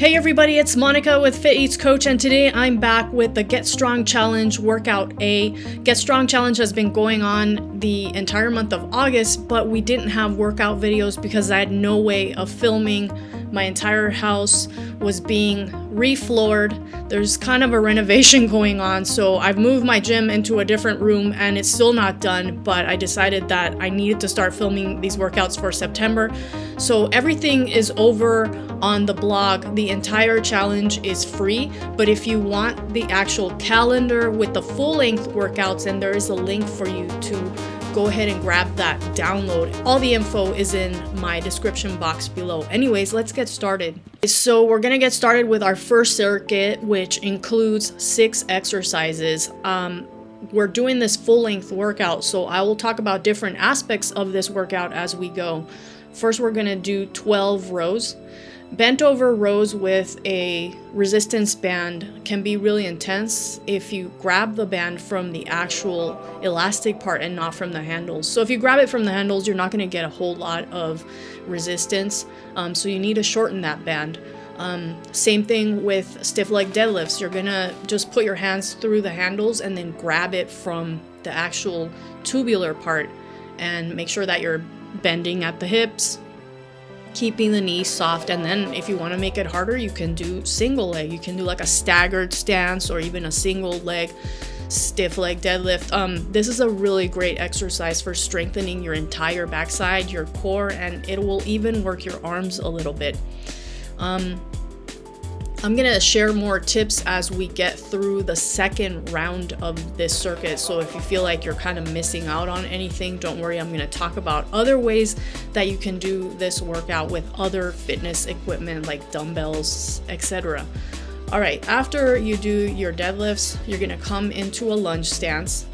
Hey everybody, it's Monica with Fit Eats Coach, and today I'm back with the Get Strong Challenge Workout A. Get Strong Challenge has been going on the entire month of August, but we didn't have workout videos because I had no way of filming. My entire house was being refloored. There's kind of a renovation going on, so I've moved my gym into a different room and it's still not done, but I decided that I needed to start filming these workouts for September. So everything is over on the blog. The entire challenge is free, but if you want the actual calendar with the full-length workouts, then there is a link for you to go ahead and grab that download. All the info is in my description box below. Anyways, let's get started. So we're gonna get started with our first circuit, which includes 6 exercises. We're doing this full-length workout, so I will talk about different aspects of this workout as we go. First, we're gonna do 12 rows. Bent over rows with a resistance band can be really intense if you grab the band from the actual elastic part and not from the handles. So if you grab it from the handles, you're not going to get a whole lot of resistance. So you need to shorten that band. Same thing with stiff leg deadlifts. You're going to just put your hands through the handles and then grab it from the actual tubular part and make sure that you're bending at the hips, keeping the knees soft. And then if you want to make it harder, you can do single leg. You can do like a staggered stance or even a single leg stiff leg deadlift. This is a really great exercise for strengthening your entire backside, your core, and it will even work your arms a little bit. I'm gonna share more tips as we get through the second round of this circuit. So if you feel like you're kind of missing out on anything, don't worry. I'm gonna talk about other ways that you can do this workout with other fitness equipment like dumbbells, etc. All right, after you do your deadlifts, you're gonna come into a lunge stance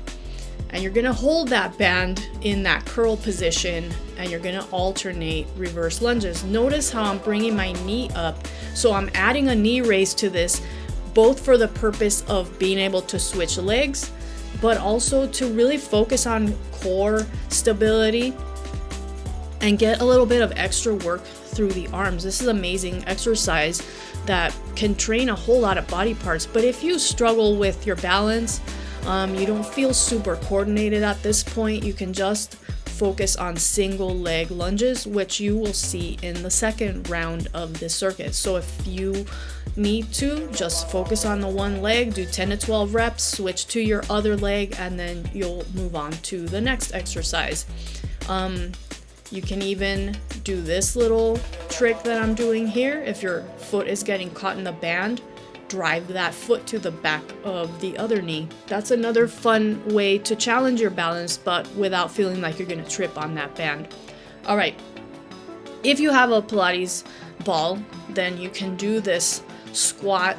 and you're gonna hold that band in that curl position and you're gonna alternate reverse lunges. Notice how I'm bringing my knee up. So I'm adding a knee raise to this, both for the purpose of being able to switch legs, but also to really focus on core stability and get a little bit of extra work through the arms. This is an amazing exercise that can train a whole lot of body parts. But if you struggle with your balance, you don't feel super coordinated at this point, you can just focus on single leg lunges, which you will see in the second round of this circuit. So if you need to, just focus on the one leg, do 10 to 12 reps, switch to your other leg, and then you'll move on to the next exercise. You can even do this little trick that I'm doing here. If your foot is getting caught in the band, drive that foot to the back of the other knee. That's another fun way to challenge your balance, but without feeling like you're gonna trip on that band. All right, if you have a Pilates ball, then you can do this squat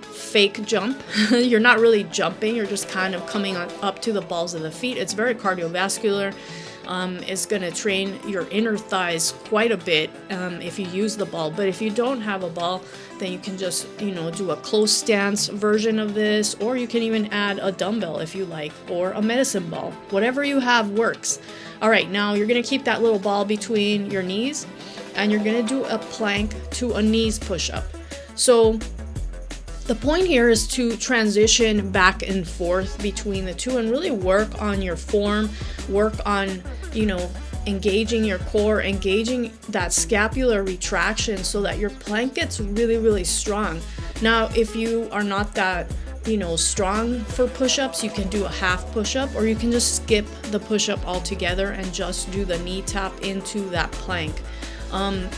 fake jump. You're not really jumping, you're just kind of coming up to the balls of the feet. It's very cardiovascular. It's going to train your inner thighs quite a bit if you use the ball. But if you don't have a ball, then you can just, do a close stance version of this, or you can even add a dumbbell if you like, or a medicine ball. Whatever you have works. All right, now you're going to keep that little ball between your knees, and you're going to do a plank to a knees push-up. So the point here is to transition back and forth between the two and really work on your form, work on, engaging your core, engaging that scapular retraction so that your plank gets really, really strong. Now, if you are not that, strong for push-ups, you can do a half push-up, or you can just skip the push-up altogether and just do the knee tap into that plank.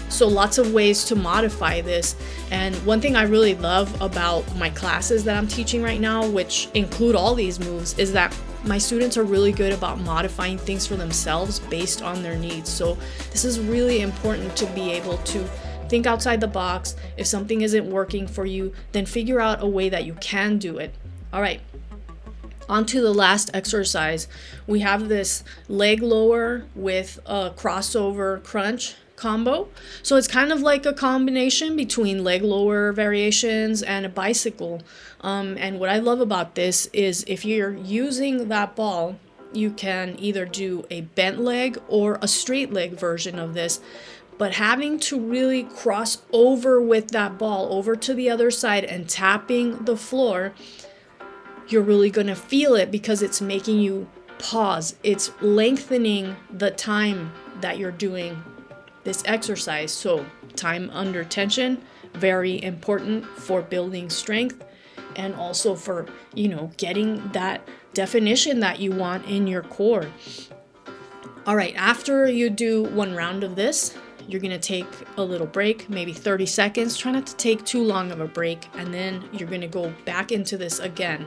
So lots of ways to modify this. And one thing I really love about my classes that I'm teaching right now, which include all these moves, is that my students are really good about modifying things for themselves based on their needs. So this is really important to be able to think outside the box. If something isn't working for you, then figure out a way that you can do it. All right. On to the last exercise. We have this leg lower with a crossover crunch combo. So it's kind of like a combination between leg lower variations and a bicycle. And what I love about this is if you're using that ball, you can either do a bent leg or a straight leg version of this. but having to really cross over with that ball over to the other side and tapping the floor, you're really going to feel it because it's making you pause. It's lengthening the time that you're doing this exercise. So time under tension, very important for building strength and also for, getting that definition that you want in your core. All right, after you do one round of this, you're going to take a little break, maybe 30 seconds. Try not to take too long of a break, and then you're going to go back into this again.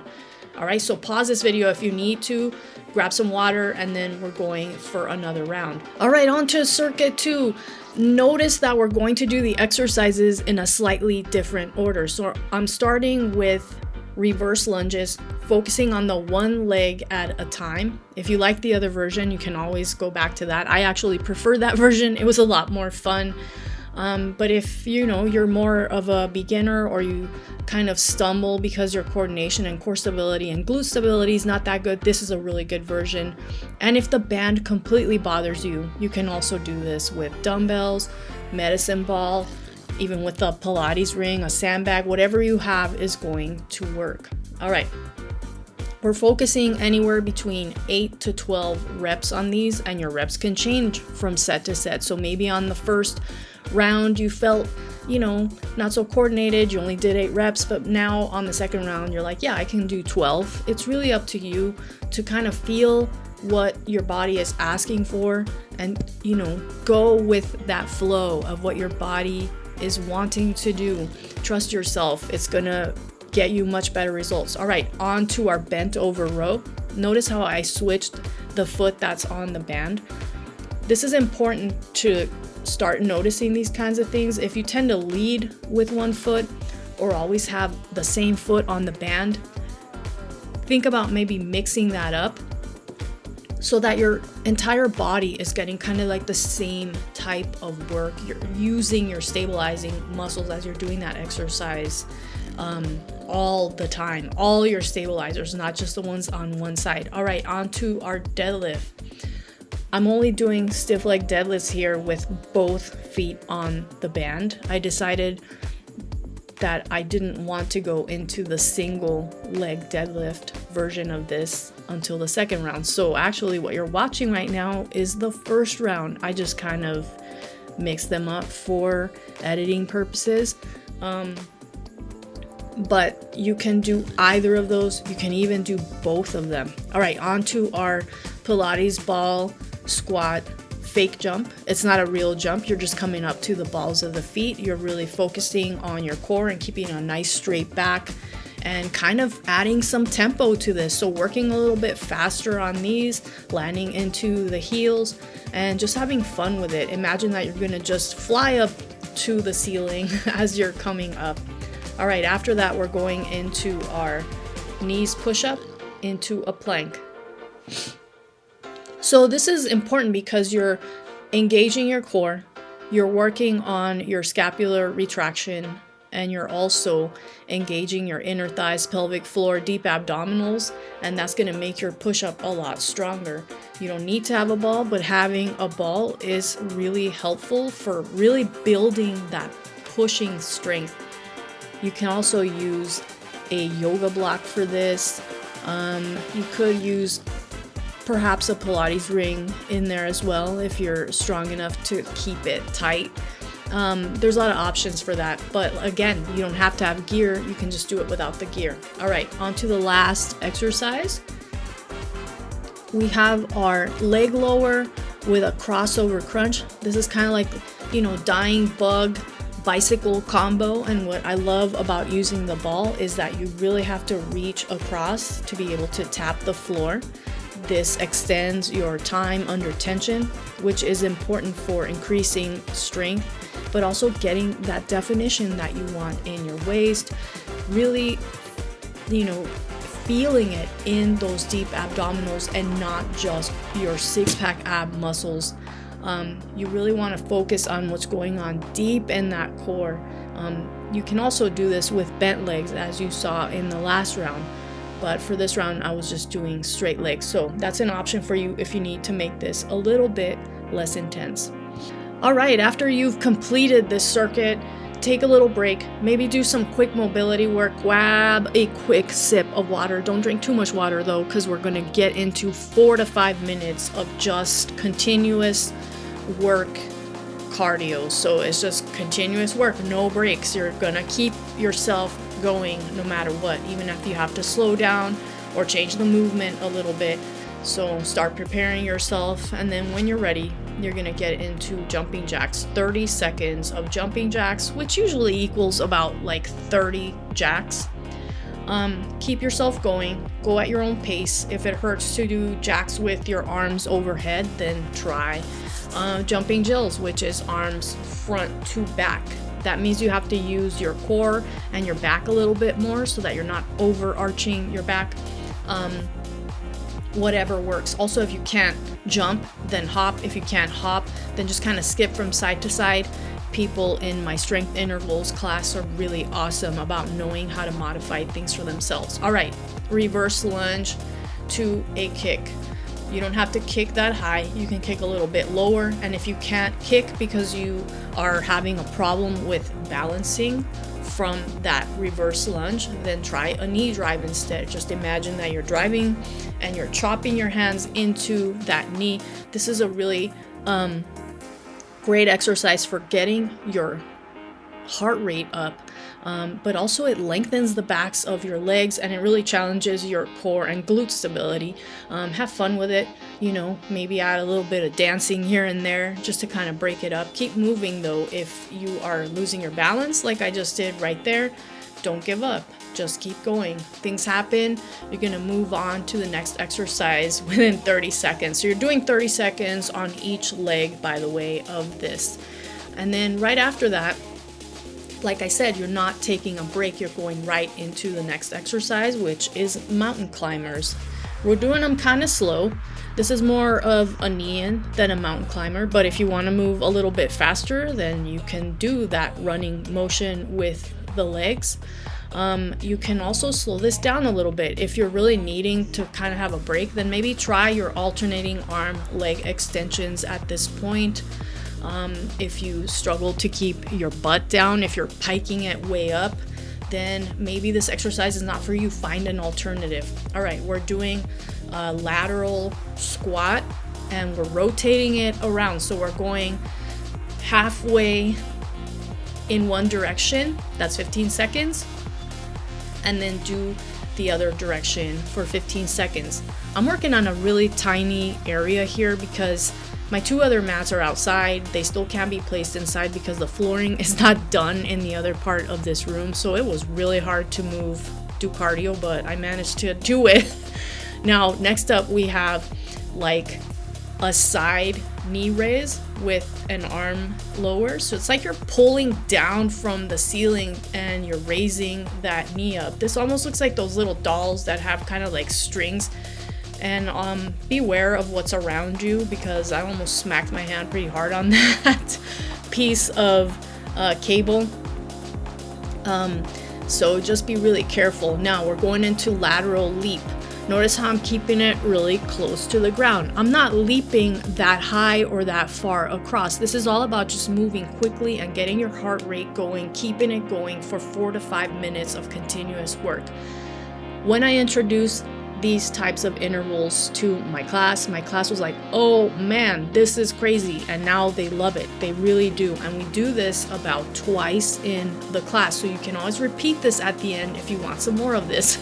All right, so pause this video if you need to, grab some water, and then we're going for another round. All right, on to circuit 2. Notice that we're going to do the exercises in a slightly different order. So I'm starting with reverse lunges, focusing on the one leg at a time. If you like the other version, you can always go back to that. I actually prefer that version. It was a lot more fun. But if you're more of a beginner, or you kind of stumble because your coordination and core stability and glute stability is not that good, this is a really good version. And if the band completely bothers you, you can also do this with dumbbells, medicine ball, even with a Pilates ring, a sandbag, whatever you have is going to work. All right. We're focusing anywhere between 8 to 12 reps on these, and your reps can change from set to set. So maybe on the first round you felt, not so coordinated, you only did 8 reps, but now on the second round you're like, yeah, I can do 12. It's really up to you to kind of feel what your body is asking for and, go with that flow of what your body is wanting to do. Trust yourself. It's gonna get you much better results. All right, on to our bent over row. Notice how I switched the foot that's on the band. This is important to start noticing these kinds of things. If you tend to lead with one foot or always have the same foot on the band, think about maybe mixing that up so that your entire body is getting kind of like the same type of work. You're using your stabilizing muscles as you're doing that exercise all the time. All your stabilizers, not just the ones on one side. All right, on to our deadlift. I'm only doing stiff leg deadlifts here with both feet on the band. I decided that I didn't want to go into the single leg deadlift version of this until the second round. So actually what you're watching right now is the first round. I just kind of mixed them up for editing purposes. But you can do either of those. You can even do both of them. All right, on to our Pilates ball squat fake jump. It's not a real jump. You're just coming up to the balls of the feet. You're really focusing on your core and keeping a nice straight back and kind of adding some tempo to this. So working a little bit faster on these, landing into the heels, and just having fun with it. Imagine that you're gonna just fly up to the ceiling as you're coming up. All right, after that, we're going into our knees push-up into a plank. So this is important because you're engaging your core, you're working on your scapular retraction, and you're also engaging your inner thighs, pelvic floor, deep abdominals, and that's going to make your push-up a lot stronger. You don't need to have a ball, but having a ball is really helpful for really building that pushing strength. You can also use a yoga block for this. You could use perhaps a Pilates ring in there as well if you're strong enough to keep it tight. There's a lot of options for that, but again, you don't have to have gear. You can just do it without the gear. All right, on to the last exercise. We have our leg lower with a crossover crunch. This is kind of like, dying bug bicycle combo, and what I love about using the ball is that you really have to reach across to be able to tap the floor. This extends your time under tension, which is important for increasing strength, but also getting that definition that you want in your waist, really, feeling it in those deep abdominals and not just your six-pack ab muscles. You really want to focus on what's going on deep in that core. You can also do this with bent legs, as you saw in the last round, but for this round I was just doing straight legs. So that's an option for you if you need to make this a little bit less intense. All right, after you've completed this circuit, take a little break, maybe do some quick mobility work, grab a quick sip of water. Don't drink too much water though, because we're gonna get into 4 to 5 minutes of just continuous work cardio. So it's just continuous work, no breaks. You're gonna keep yourself going no matter what, even if you have to slow down or change the movement a little bit. So start preparing yourself, and then when you're ready, you're gonna get into jumping jacks. 30 seconds of jumping jacks, which usually equals about like 30 jacks. Keep yourself going, go at your own pace. If it hurts to do jacks with your arms overhead, then try jumping jills, which is arms front to back. That means you have to use your core and your back a little bit more so that you're not overarching your back. Whatever works. Also, if you can't jump, then hop. If you can't hop, then just kind of skip from side to side. People in my strength intervals class are really awesome about knowing how to modify things for themselves. All right, reverse lunge to a kick. You don't have to kick that high. You can kick a little bit lower. And if you can't kick because you are having a problem with balancing from that reverse lunge, then try a knee drive instead. Just imagine that you're driving and you're chopping your hands into that knee. This is a really great exercise for getting your heart rate up, but also it lengthens the backs of your legs and it really challenges your core and glute stability. Have fun with it, you know, maybe add a little bit of dancing here and there just to kind of break it up. Keep moving though. If you are losing your balance like I just did right there, don't give up. Just keep going. Things happen. You're going to move on to the next exercise within 30 seconds. So you're doing 30 seconds on each leg, by the way, of this. And then right after that, like I said, you're not taking a break. You're going right into the next exercise, which is mountain climbers. We're doing them kind of slow. This is more of a knee-in than a mountain climber, but if you want to move a little bit faster, then you can do that running motion with the legs. You can also slow this down a little bit. If you're really needing to kind of have a break, then maybe try your alternating arm leg extensions at this point. If you struggle to keep your butt down, if you're piking it way up, then maybe this exercise is not for you. Find an alternative. All right, we're doing a lateral squat and we're rotating it around. So we're going halfway in one direction, that's 15 seconds, and then do the other direction for 15 seconds. I'm working on a really tiny area here because my 2 other mats are outside. They still can't be placed inside because the flooring is not done in the other part of this room. So it was really hard to do cardio, but I managed to do it. Now, next up we have like a side knee raise with an arm lower. So it's like you're pulling down from the ceiling and you're raising that knee up. This almost looks like those little dolls that have kind of like strings. And beware of what's around you because I almost smacked my hand pretty hard on that piece of cable. So just be really careful. Now we're going into lateral leap. Notice how I'm keeping it really close to the ground. I'm not leaping that high or that far across. This is all about just moving quickly and getting your heart rate going, keeping it going for 4 to 5 minutes of continuous work. When I introduced these types of intervals to my class was like, oh man, this is crazy. And now they love it. They really do. And we do this about twice in the class. So you can always repeat this at the end if you want some more of this.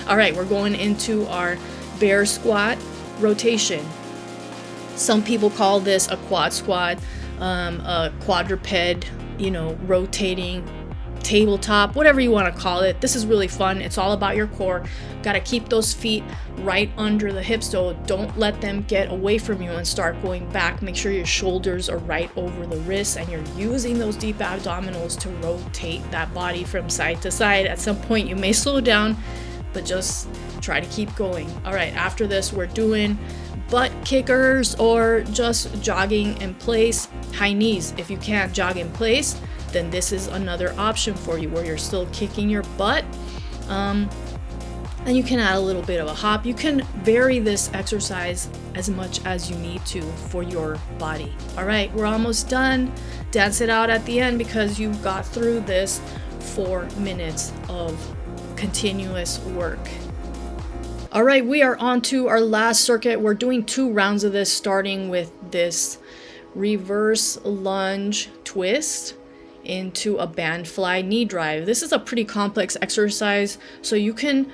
All right, we're going into our bear squat rotation. Some people call this a quad squat, a quadruped, rotating tabletop, whatever you want to call it. This is really fun. It's all about your core. Got to keep those feet right under the hips, so don't let them get away from you and start going back. Make sure your shoulders are right over the wrists and you're using those deep abdominals to rotate that body from side to side. At some point you may slow down, but just try to keep going. All right, after this we're doing butt kickers or just jogging in place, high knees. If you can't jog in place, then this is another option for you where you're still kicking your butt. and you can add a little bit of a hop. You can vary this exercise as much as you need to for your body. All right, we're almost done. Dance it out at the end because you got through this 4 minutes of continuous work. All right, we are on to our last circuit. We're doing 2 rounds of this, starting with this reverse lunge twist into a band fly knee drive. This is a pretty complex exercise, so you can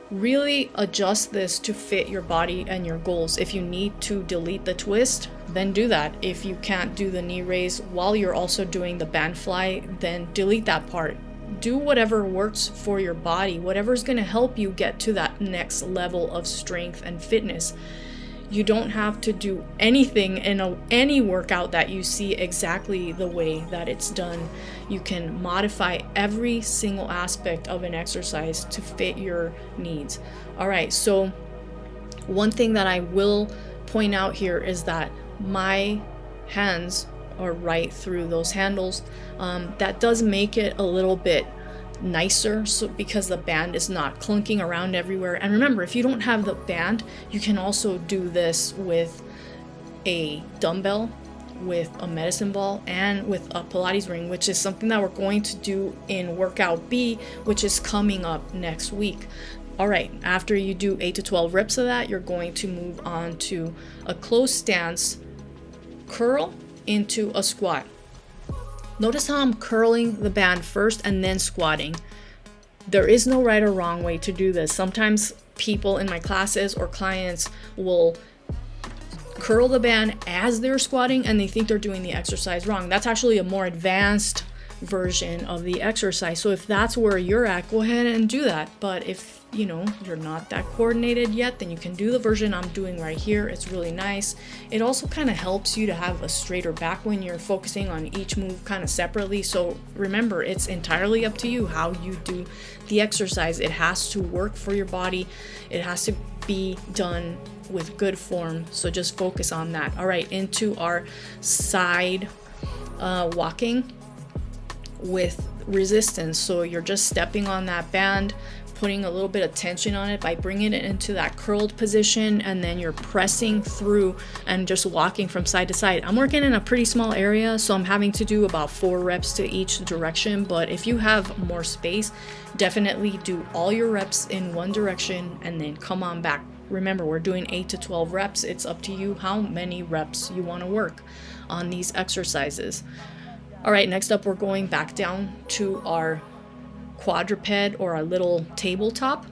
really adjust this to fit your body and your goals. If you need to delete the twist, then do that. If you can't do the knee raise while you're also doing the band fly, then delete that part. Do whatever works for your body, whatever's going to help you get to that next level of strength and fitness. You don't have to do anything in any workout that you see exactly the way that it's done. You can modify every single aspect of an exercise to fit your needs. All right, so one thing that I will point out here is that my hands are right through those handles. That does make it a little bit nicer, so because the band is not clunking around everywhere. And remember, if you don't have the band, you can also do this with a dumbbell, with a medicine ball, and with a Pilates ring, which is something that we're going to do in workout B, which is coming up next week. All right, after you do 8 to 12 reps of that, you're going to move on to a closed stance curl into a squat. Notice how I'm curling the band first and then squatting. There is no right or wrong way to do this. Sometimes people in my classes or clients will curl the band as they're squatting and they think they're doing the exercise wrong. That's actually a more advanced version of the exercise. So if that's where you're at, go ahead and do that. But if you're not that coordinated yet, then you can do the version I'm doing right here. It's really nice. It also kind of helps you to have a straighter back when you're focusing on each move kind of separately. So remember, it's entirely up to you how you do the exercise. It has to work for your body. It has to be done with good form. So just focus on that. All right, into our side walking with resistance. So you're just stepping on that band, putting a little bit of tension on it by bringing it into that curled position, and then you're pressing through and just walking from side to side. I'm working in a pretty small area, so I'm having to do about 4 reps to each direction, but if you have more space, definitely do all your reps in one direction and then come on back. Remember, we're doing 8 to 12 reps. It's up to you how many reps you want to work on these exercises. All right, next up, we're going back down to our quadruped or our little tabletop,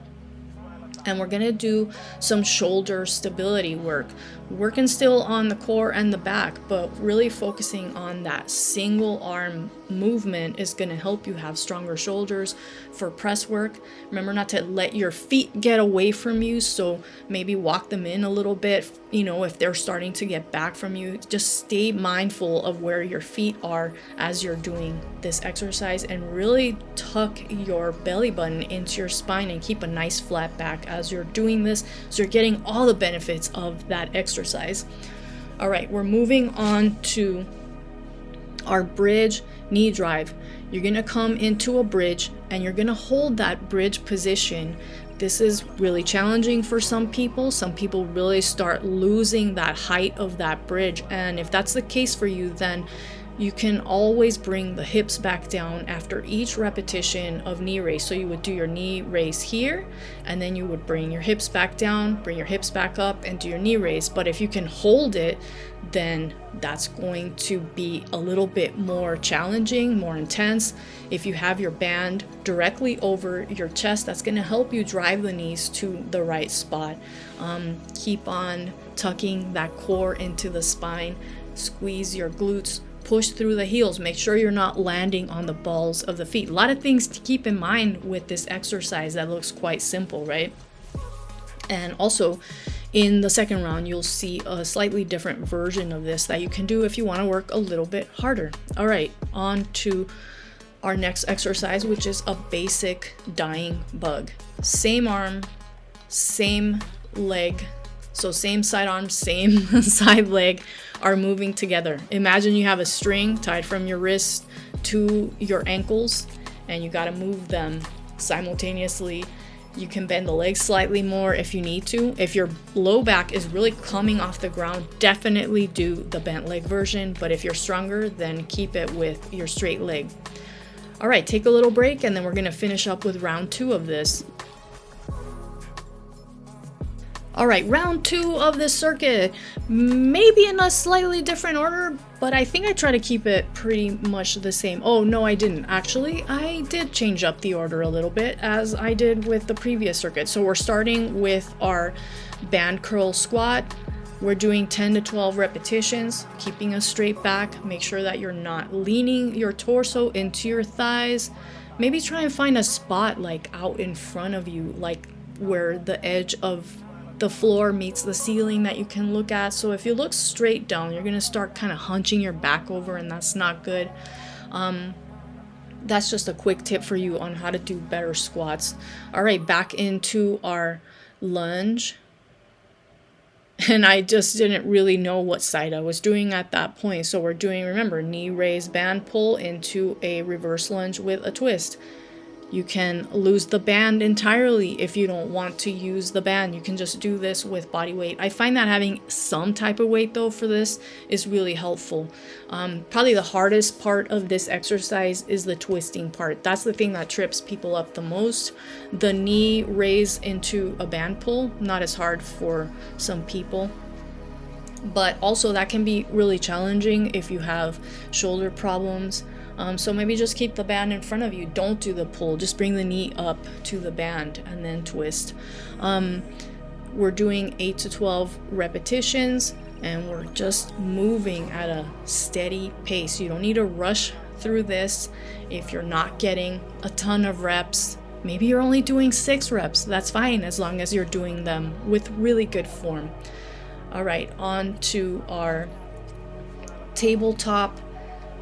and we're going to do some shoulder stability work, working still on the core and the back, but really focusing on that single arm movement is going to help you have stronger shoulders for press work. Remember not to let your feet get away from you, so maybe walk them in a little bit. If they're starting to get back from you, just stay mindful of where your feet are as you're doing this exercise, and really tuck your belly button into your spine and keep a nice flat back as you're doing this, so you're getting all the benefits of that exercise. All right, we're moving on to our bridge knee drive. You're gonna come into a bridge and you're gonna hold that bridge position. This is really challenging for some people. Some people really start losing that height of that bridge, and if that's the case for you, then you can always bring the hips back down after each repetition of knee raise. So you would do your knee raise here, and then you would bring your hips back down, bring your hips back up, and do your knee raise. But if you can hold it, then that's going to be a little bit more challenging, more intense. If you have your band directly over your chest, that's going to help you drive the knees to the right spot. Keep on tucking that core into the spine, squeeze your glutes, push through the heels. Make sure you're not landing on the balls of the feet. A lot of things to keep in mind with this exercise that looks quite simple, right? And also, in the second round, you'll see a slightly different version of this that you can do if you want to work a little bit harder. All right, on to our next exercise, which is a basic dying bug. Same arm, same leg. So same side arm, same side leg are moving together. Imagine you have a string tied from your wrist to your ankles, and you got to move them simultaneously You can bend the legs slightly more if you need to. If your low back is really coming off the ground, definitely do the bent leg version. But if you're stronger, then keep it with your straight leg. All right, take a little break and then we're gonna finish up with round 2 of this. All right, round 2 of this circuit, maybe in a slightly different order, but I think I try to keep it pretty much the same. Oh, no, I didn't. Actually, I did change up the order a little bit as I did with the previous circuit. So we're starting with our band curl squat. We're doing 10 to 12 repetitions, keeping a straight back. Make sure that you're not leaning your torso into your thighs. Maybe try and find a spot like out in front of you, like where the edge of the floor meets the ceiling that you can look at. So if you look straight down, you're gonna start kind of hunching your back over, and that's not good. That's just a quick tip for you on how to do better squats. All right, back into our lunge. And I just didn't really know what side I was doing at that point. So we're doing, remember, knee raise, band pull into a reverse lunge with a twist. You can lose the band entirely if you don't want to use the band. You can just do this with body weight. I find that having some type of weight though for this is really helpful. Probably the hardest part of this exercise is the twisting part. That's the thing that trips people up the most. The knee raise into a band pull, not as hard for some people. But also that can be really challenging if you have shoulder problems. So maybe just keep the band in front of you. Don't do the pull. Just bring the knee up to the band and then twist. We're doing 8 to 12 repetitions and we're just moving at a steady pace. You don't need to rush through this if you're not getting a ton of reps. Maybe you're only doing 6 reps. That's fine as long as you're doing them with really good form. All right, on to our tabletop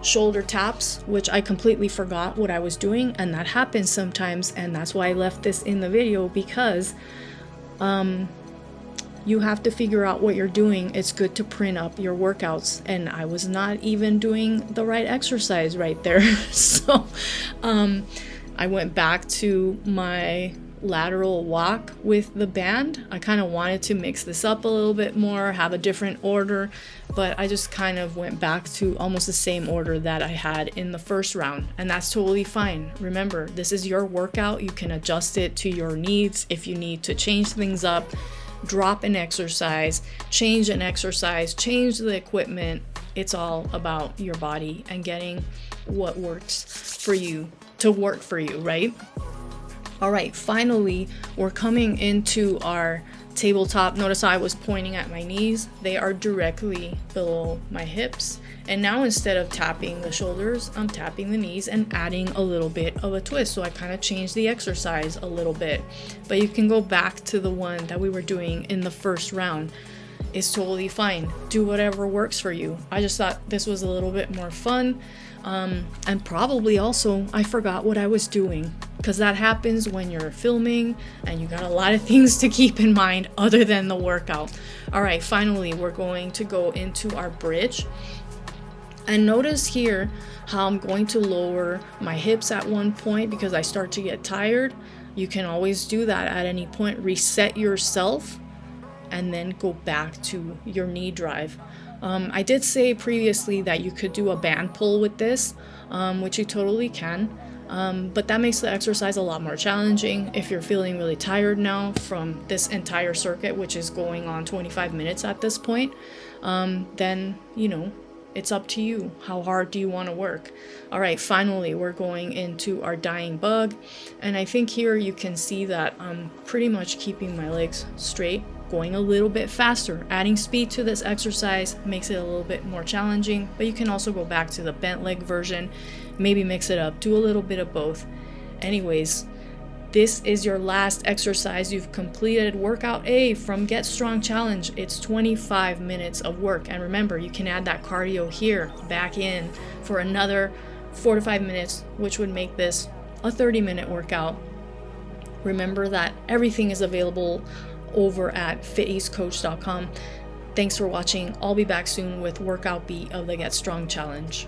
shoulder taps, which I completely forgot what I was doing, and that happens sometimes, and that's why I left this in the video, because you have to figure out what you're doing. It's good to print up your workouts, and I was not even doing the right exercise right there. So I went back to my lateral walk with the band. I kind of wanted to mix this up a little bit more, have a different order, but I just kind of went back to almost the same order that I had in the first round, and that's totally fine. Remember, this is your workout. You can adjust it to your needs. If you need to change things up, drop an exercise, change an exercise, change the equipment. It's all about your body and getting what works for you to work for you, right? All right, finally, we're coming into our tabletop. Notice I was pointing at my knees. They are directly below my hips. And now instead of tapping the shoulders, I'm tapping the knees and adding a little bit of a twist. So I kind of changed the exercise a little bit. But you can go back to the one that we were doing in the first round. It's totally fine. Do whatever works for you. I just thought this was a little bit more fun. And probably also I forgot what I was doing, because that happens when you're filming and you got a lot of things to keep in mind other than the workout. All right, finally we're going to go into our bridge, and notice here how I'm going to lower my hips at one point because I start to get tired. You can always do that at any point. Reset yourself and then go back to your knee drive. I did say previously that you could do a band pull with this, which you totally can, but that makes the exercise a lot more challenging. If you're feeling really tired now from this entire circuit, which is going on 25 minutes at this point, then, you know, it's up to you. How hard do you want to work? All right, finally, we're going into our dying bug, and I think here you can see that I'm pretty much keeping my legs straight, going a little bit faster. Adding speed to this exercise makes it a little bit more challenging, but you can also go back to the bent leg version, maybe mix it up, do a little bit of both. Anyways, this is your last exercise. You've completed workout A from Get Strong Challenge. It's 25 minutes of work, and remember, you can add that cardio here back in for another 4 to 5 minutes, which would make this a 30-minute workout. Remember that everything is available over at fiteastcoach.com. Thanks for watching. I'll be back soon with workout B of the Get Strong Challenge.